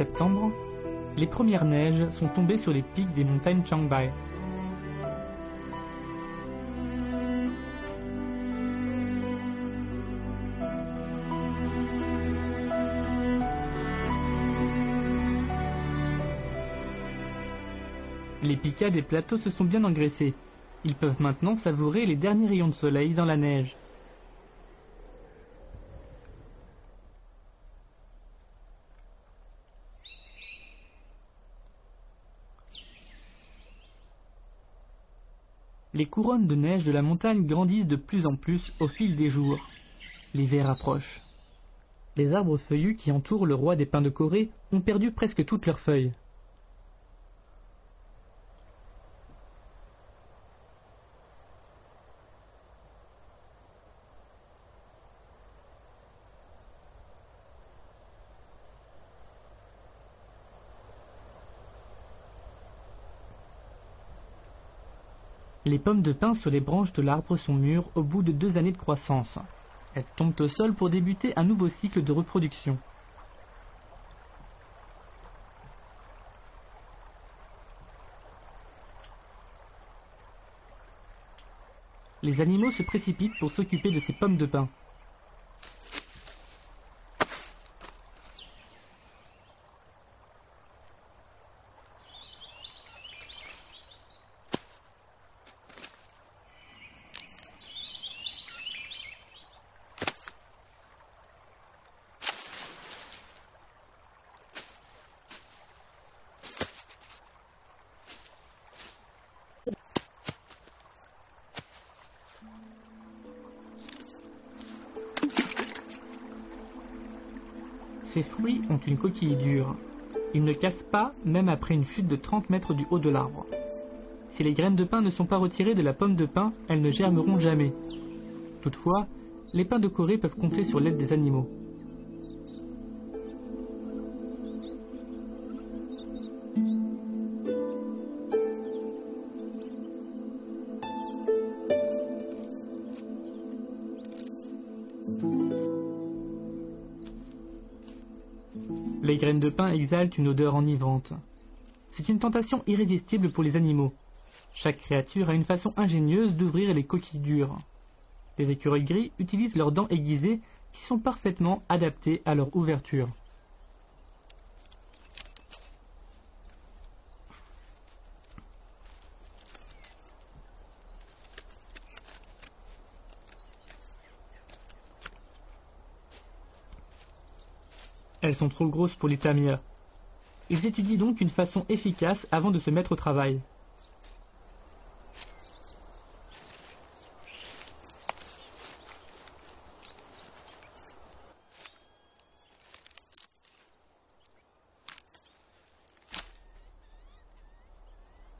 septembre, les premières neiges sont tombées sur les pics des montagnes Changbai. Les picas des plateaux se sont bien engraissés. Ils peuvent maintenant savourer les derniers rayons de soleil dans la neige. Les couronnes de neige de la montagne grandissent de plus en plus au fil des jours. L'hiver approche. Les arbres feuillus qui entourent le roi des pins de Corée ont perdu presque toutes leurs feuilles. Les pommes de pin sur les branches de l'arbre sont mûres au bout de 2 années de croissance. Elles tombent au sol pour débuter un nouveau cycle de reproduction. Les animaux se précipitent pour s'occuper de ces pommes de pin. Ces fruits ont une coquille dure. Ils ne cassent pas, même après une chute de 30 mètres du haut de l'arbre. Si les graines de pin ne sont pas retirées de la pomme de pin, elles ne germeront jamais. Toutefois, les pins de Corée peuvent compter sur l'aide des animaux. Les graines de pin exhalent une odeur enivrante. C'est une tentation irrésistible pour les animaux. Chaque créature a une façon ingénieuse d'ouvrir les coquilles dures. Les écureuils gris utilisent leurs dents aiguisées qui sont parfaitement adaptées à leur ouverture. Elles sont trop grosses pour les tamias. Ils étudient donc une façon efficace avant de se mettre au travail.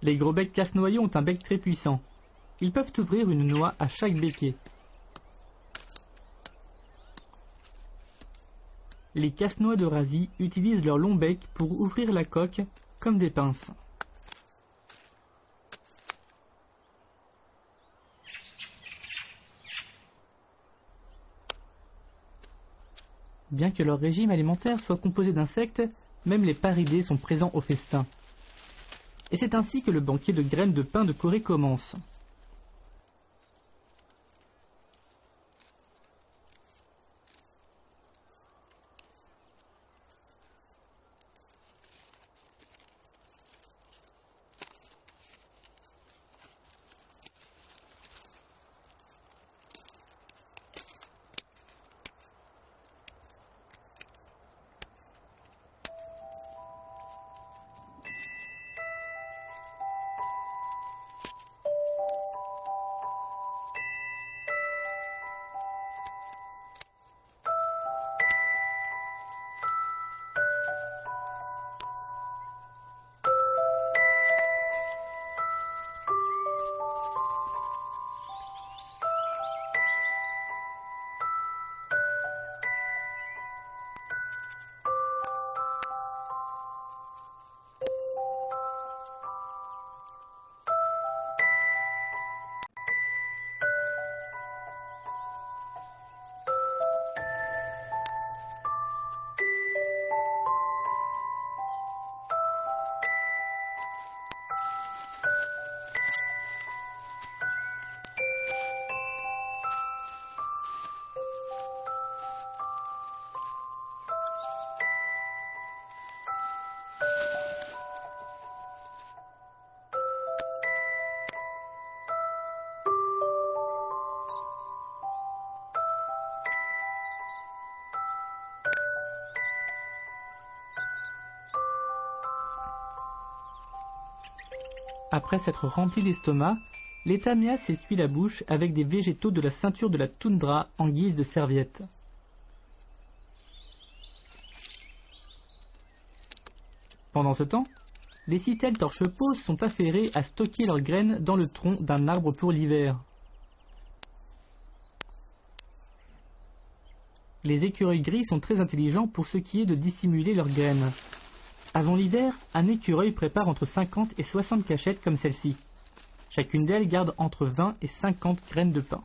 Les gros becs casse-noyaux ont un bec très puissant. Ils peuvent ouvrir une noix à chaque becquet. Les casse-noix d'Eurasie utilisent leur long bec pour ouvrir la coque comme des pinces. Bien que leur régime alimentaire soit composé d'insectes, même les paridés sont présents au festin. Et c'est ainsi que le banquet de graines de pin de Corée commence. Après s'être rempli l'estomac, les tamias s'essuient la bouche avec des végétaux de la ceinture de la toundra en guise de serviette. Pendant ce temps, les citelles torche-peau sont affairées à stocker leurs graines dans le tronc d'un arbre pour l'hiver. Les écureuils gris sont très intelligents pour ce qui est de dissimuler leurs graines. Avant l'hiver, un écureuil prépare entre 50 et 60 cachettes comme celle-ci. Chacune d'elles garde entre 20 et 50 graines de pain.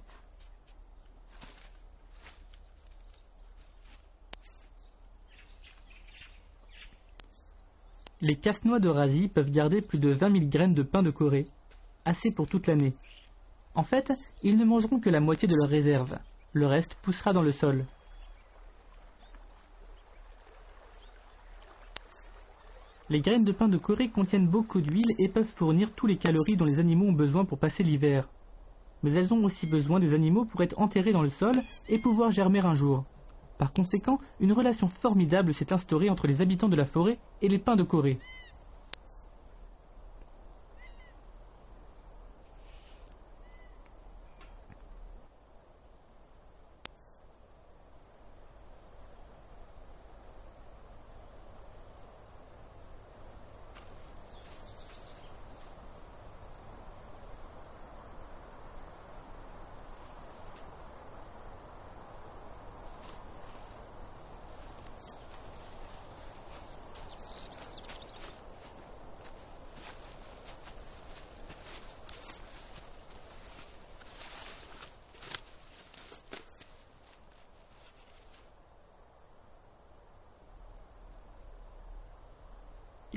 Les casse-noix d'Eurasie peuvent garder plus de 20 000 graines de pain de Corée, assez pour toute l'année. En fait, ils ne mangeront que la moitié de leur réserve. Le reste poussera dans le sol. Les graines de pain de Corée contiennent beaucoup d'huile et peuvent fournir tous les calories dont les animaux ont besoin pour passer l'hiver. Mais elles ont aussi besoin des animaux pour être enterrés dans le sol et pouvoir germer un jour. Par conséquent, une relation formidable s'est instaurée entre les habitants de la forêt et les pins de Corée.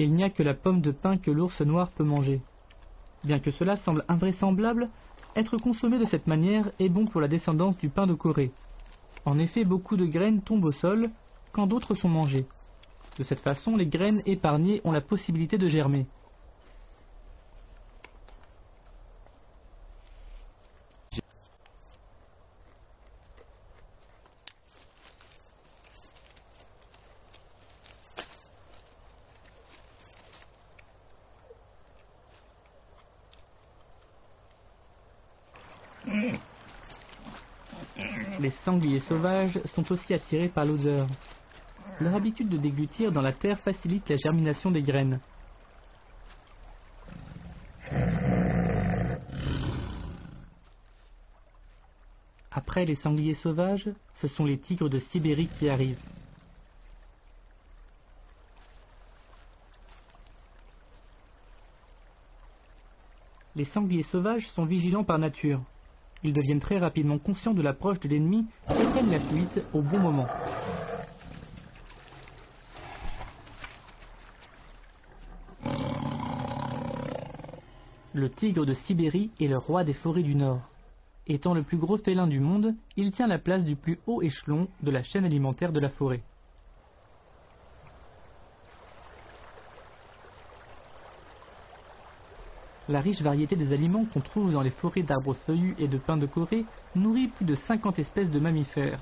Il n'y a que la pomme de pin que l'ours noir peut manger. Bien que cela semble invraisemblable, être consommé de cette manière est bon pour la descendance du pin de Corée. En effet, beaucoup de graines tombent au sol, quand d'autres sont mangées. De cette façon, les graines épargnées ont la possibilité de germer. Les sangliers sauvages sont aussi attirés par l'odeur. Leur habitude de déglutir dans la terre facilite la germination des graines. Après les sangliers sauvages, ce sont les tigres de Sibérie qui arrivent. Les sangliers sauvages sont vigilants par nature. Ils deviennent très rapidement conscients de l'approche de l'ennemi et prennent la fuite au bon moment. Le tigre de Sibérie est le roi des forêts du Nord. Étant le plus gros félin du monde, il tient la place du plus haut échelon de la chaîne alimentaire de la forêt. La riche variété des aliments qu'on trouve dans les forêts d'arbres feuillus et de pins de Corée nourrit plus de 50 espèces de mammifères.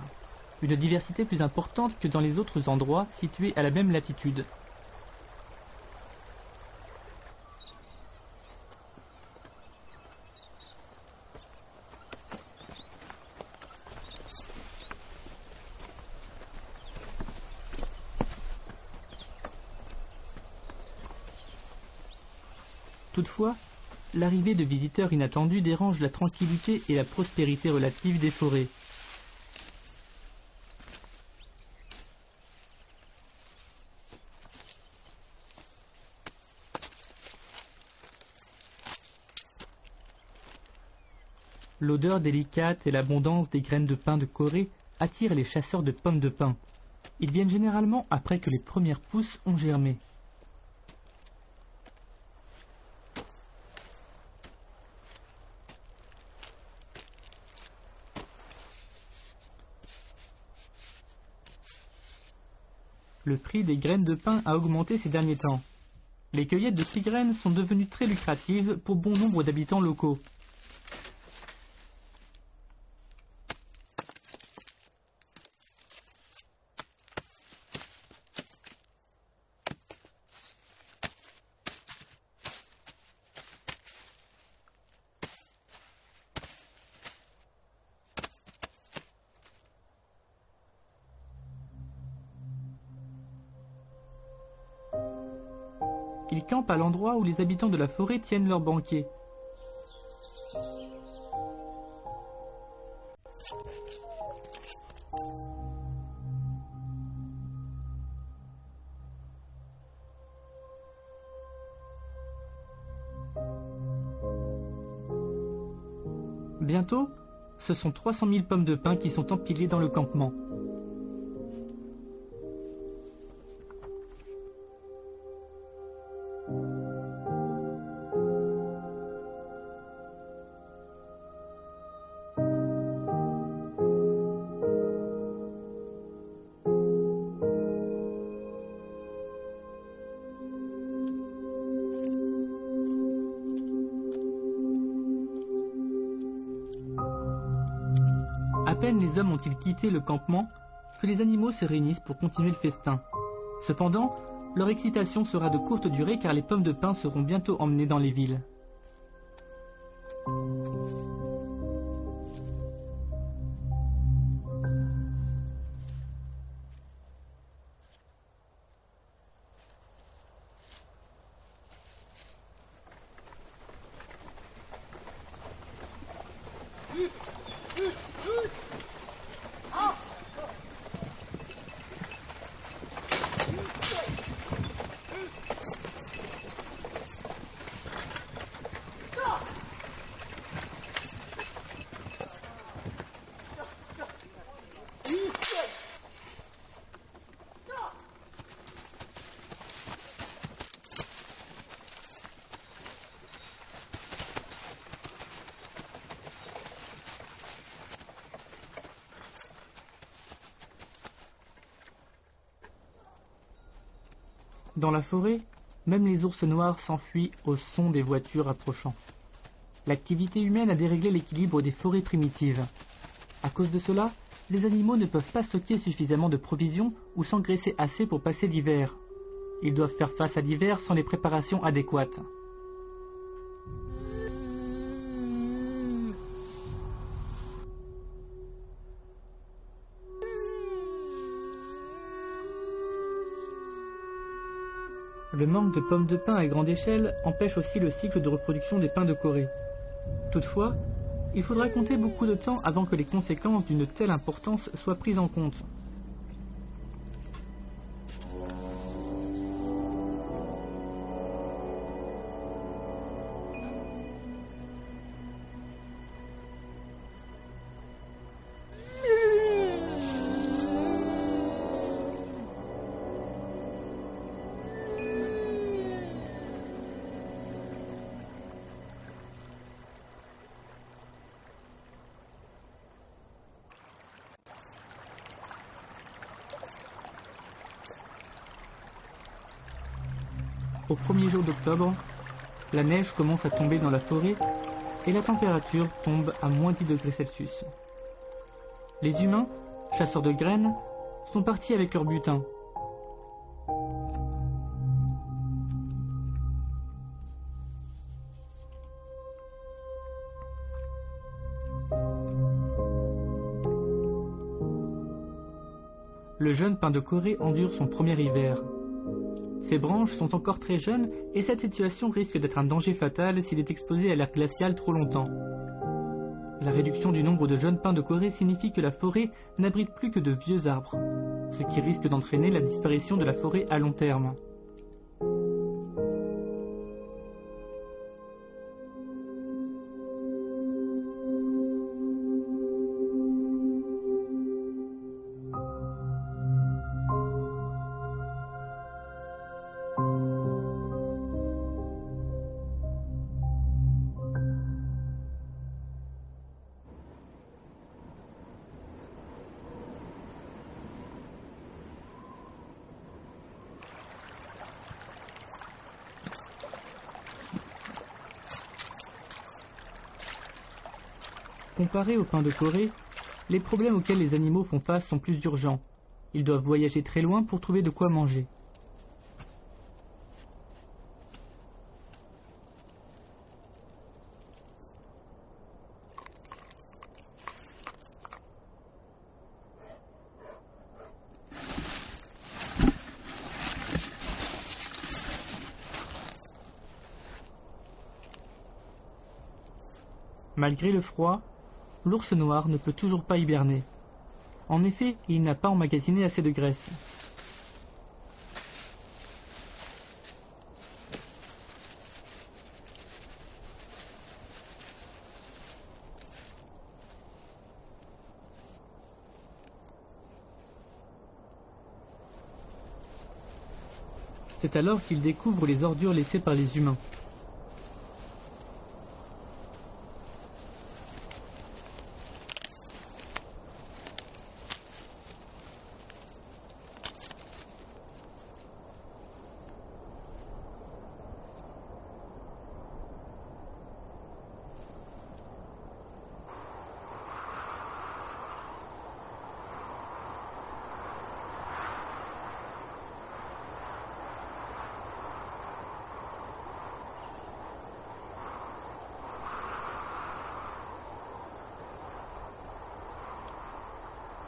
Une diversité plus importante que dans les autres endroits situés à la même latitude. Toutefois, l'arrivée de visiteurs inattendus dérange la tranquillité et la prospérité relative des forêts. L'odeur délicate et l'abondance des graines de pin de Corée attirent les chasseurs de pommes de pin. Ils viennent généralement après que les premières pousses ont germé. Le prix des graines de pin a augmenté ces derniers temps. Les cueillettes de ces graines sont devenues très lucratives pour bon nombre d'habitants locaux. campent à l'endroit où les habitants de la forêt tiennent leur banquet. Bientôt, ce sont 300 000 pommes de pin qui sont empilées dans le campement. À peine les hommes ont-ils quitté le campement que les animaux se réunissent pour continuer le festin. Cependant, leur excitation sera de courte durée car les pommes de pin seront bientôt emmenées dans les villes. Dans la forêt, même les ours noirs s'enfuient au son des voitures approchant. L'activité humaine a déréglé l'équilibre des forêts primitives. À cause de cela, les animaux ne peuvent pas stocker suffisamment de provisions ou s'engraisser assez pour passer l'hiver. Ils doivent faire face à l'hiver sans les préparations adéquates. Le manque de pommes de pin à grande échelle empêche aussi le cycle de reproduction des pins de Corée. Toutefois, il faudra compter beaucoup de temps avant que les conséquences d'une telle importance soient prises en compte. Au premier jour d'octobre, la neige commence à tomber dans la forêt et la température tombe à moins 10 degrés Celsius. Les humains, chasseurs de graines, sont partis avec leur butin. Le jeune pin de Corée endure son premier hiver. Ses branches sont encore très jeunes et cette situation risque d'être un danger fatal s'il est exposé à l'air glacial trop longtemps. La réduction du nombre de jeunes pins de Corée signifie que la forêt n'abrite plus que de vieux arbres, ce qui risque d'entraîner la disparition de la forêt à long terme. Comparé aux pins de Corée, les problèmes auxquels les animaux font face sont plus urgents. Ils doivent voyager très loin pour trouver de quoi manger. Malgré le froid, l'ours noir ne peut toujours pas hiberner. En effet, il n'a pas emmagasiné assez de graisse. C'est alors qu'il découvre les ordures laissées par les humains.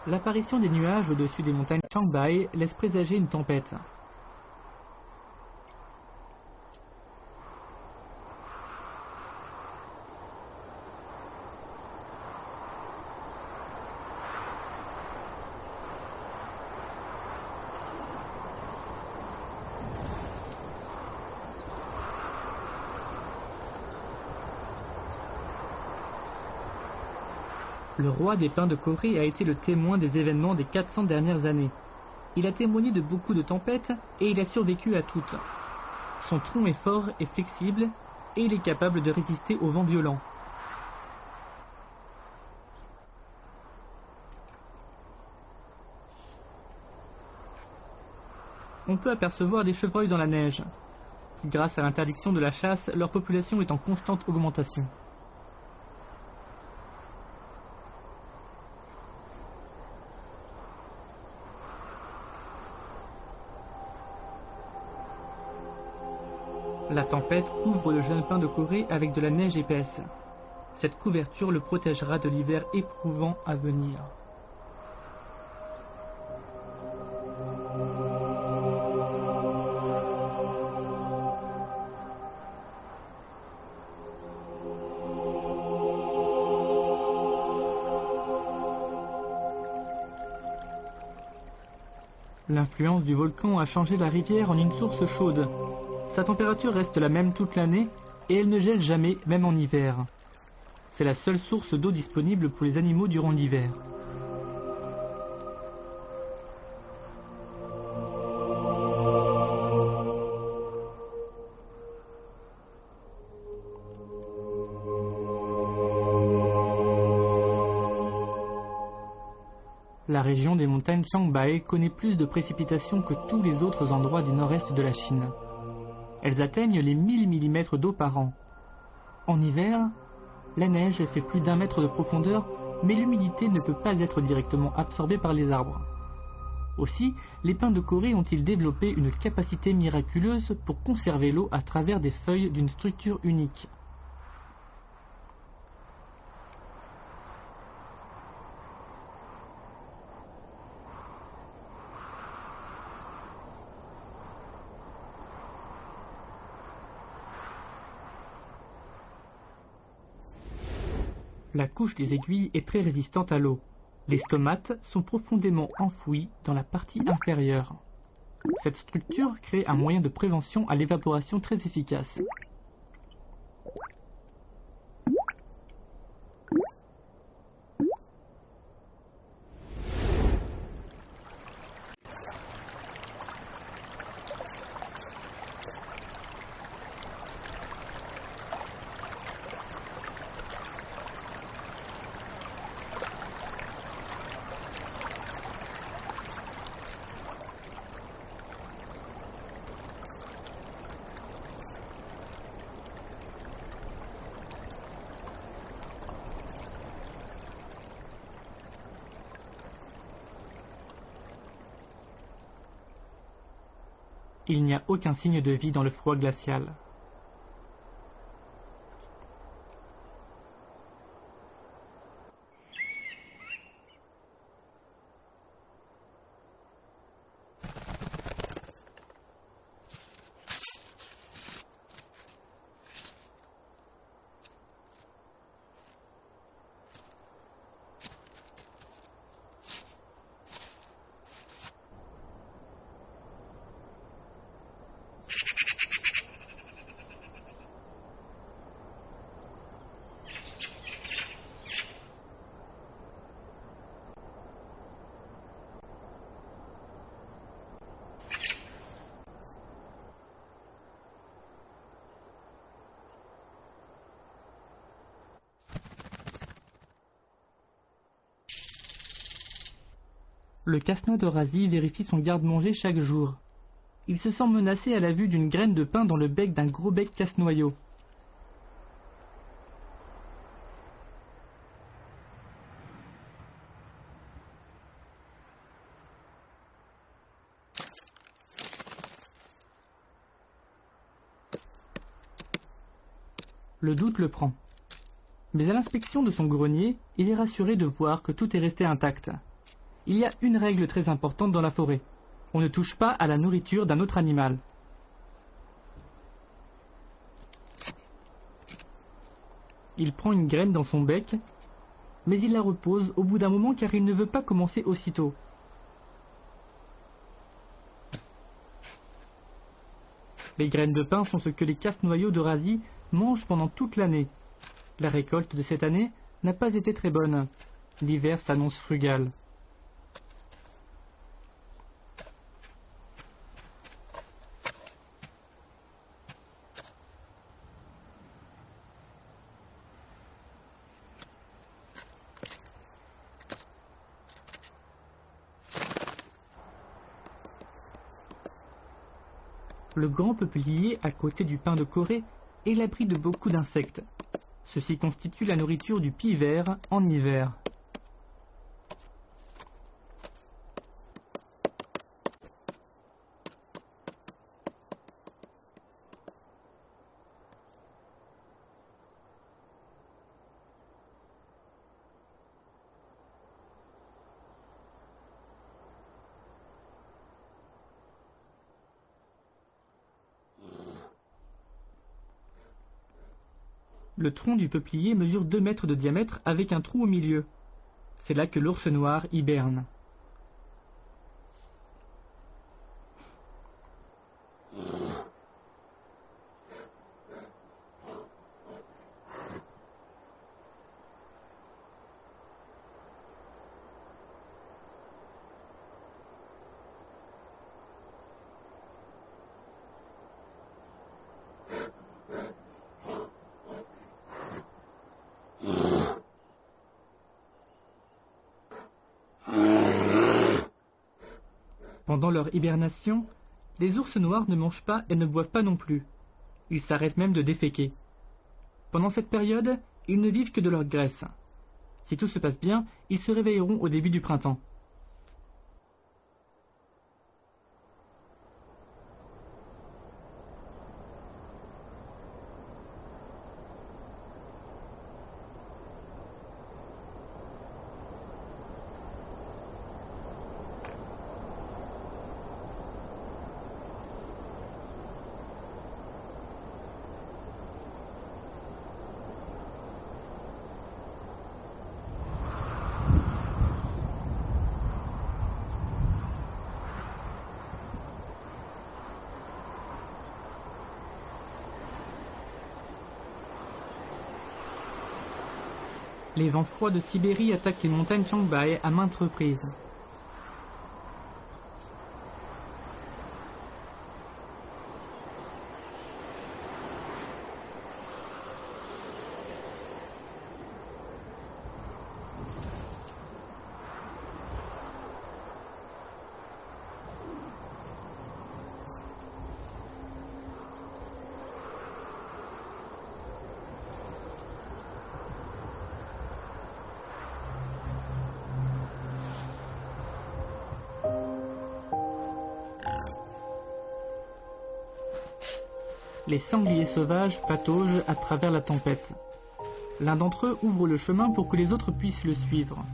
L'apparition des nuages au-dessus des montagnes Changbai laisse présager une tempête. Le roi des pins de Corée a été le témoin des événements des 400 dernières années. Il a témoigné de beaucoup de tempêtes et il a survécu à toutes. Son tronc est fort et flexible et il est capable de résister aux vents violents. On peut apercevoir des chevreuils dans la neige. Grâce à l'interdiction de la chasse, leur population est en constante augmentation. La tempête couvre le jeune pin de Corée avec de la neige épaisse. Cette couverture le protégera de l'hiver éprouvant à venir. L'influence du volcan a changé la rivière en une source chaude. Sa température reste la même toute l'année et elle ne gèle jamais, même en hiver. C'est la seule source d'eau disponible pour les animaux durant l'hiver. La région des montagnes Changbai connaît plus de précipitations que tous les autres endroits du nord-est de la Chine. Elles atteignent les 1000 mm d'eau par an. En hiver, la neige fait plus d'1 mètre de profondeur, mais l'humidité ne peut pas être directement absorbée par les arbres. Aussi, les pins de Corée ont-ils développé une capacité miraculeuse pour conserver l'eau à travers des feuilles d'une structure unique. La couche des aiguilles est très résistante à l'eau. Les stomates sont profondément enfouis dans la partie inférieure. Cette structure crée un moyen de prévention à l'évaporation très efficace. Il n'y a aucun signe de vie dans le froid glacial. Le casse-noix d'Eurasie vérifie son garde-manger chaque jour. Il se sent menacé à la vue d'une graine de pin dans le bec d'un gros bec casse-noyau. Le doute le prend. Mais à l'inspection de son grenier, il est rassuré de voir que tout est resté intact. Il y a une règle très importante dans la forêt. On ne touche pas à la nourriture d'un autre animal. Il prend une graine dans son bec, mais il la repose au bout d'un moment car il ne veut pas commencer aussitôt. Les graines de pin sont ce que les casse-noyaux d'Eurasie mangent pendant toute l'année. La récolte de cette année n'a pas été très bonne. L'hiver s'annonce frugal. Le grand peuplier, à côté du pin de Corée, est l'abri de beaucoup d'insectes. Ceci constitue la nourriture du pivert en hiver. Le tronc du peuplier mesure 2 mètres de diamètre avec un trou au milieu. C'est là que l'ours noir hiberne. Pendant leur hibernation, les ours noirs ne mangent pas et ne boivent pas non plus. Ils s'arrêtent même de déféquer. Pendant cette période, ils ne vivent que de leur graisse. Si tout se passe bien, ils se réveilleront au début du printemps. Les vents froids de Sibérie attaquent les montagnes Changbai à maintes reprises. Les sangliers sauvages pataugent à travers la tempête. L'un d'entre eux ouvre le chemin pour que les autres puissent le suivre.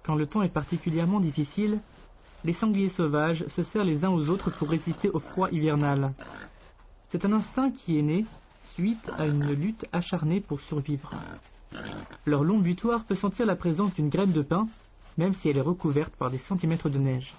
Quand le temps est particulièrement difficile, les sangliers sauvages se serrent les uns aux autres pour résister au froid hivernal. C'est un instinct qui est né suite à une lutte acharnée pour survivre. Leur long butoir peut sentir la présence d'une graine de pin, même si elle est recouverte par des centimètres de neige.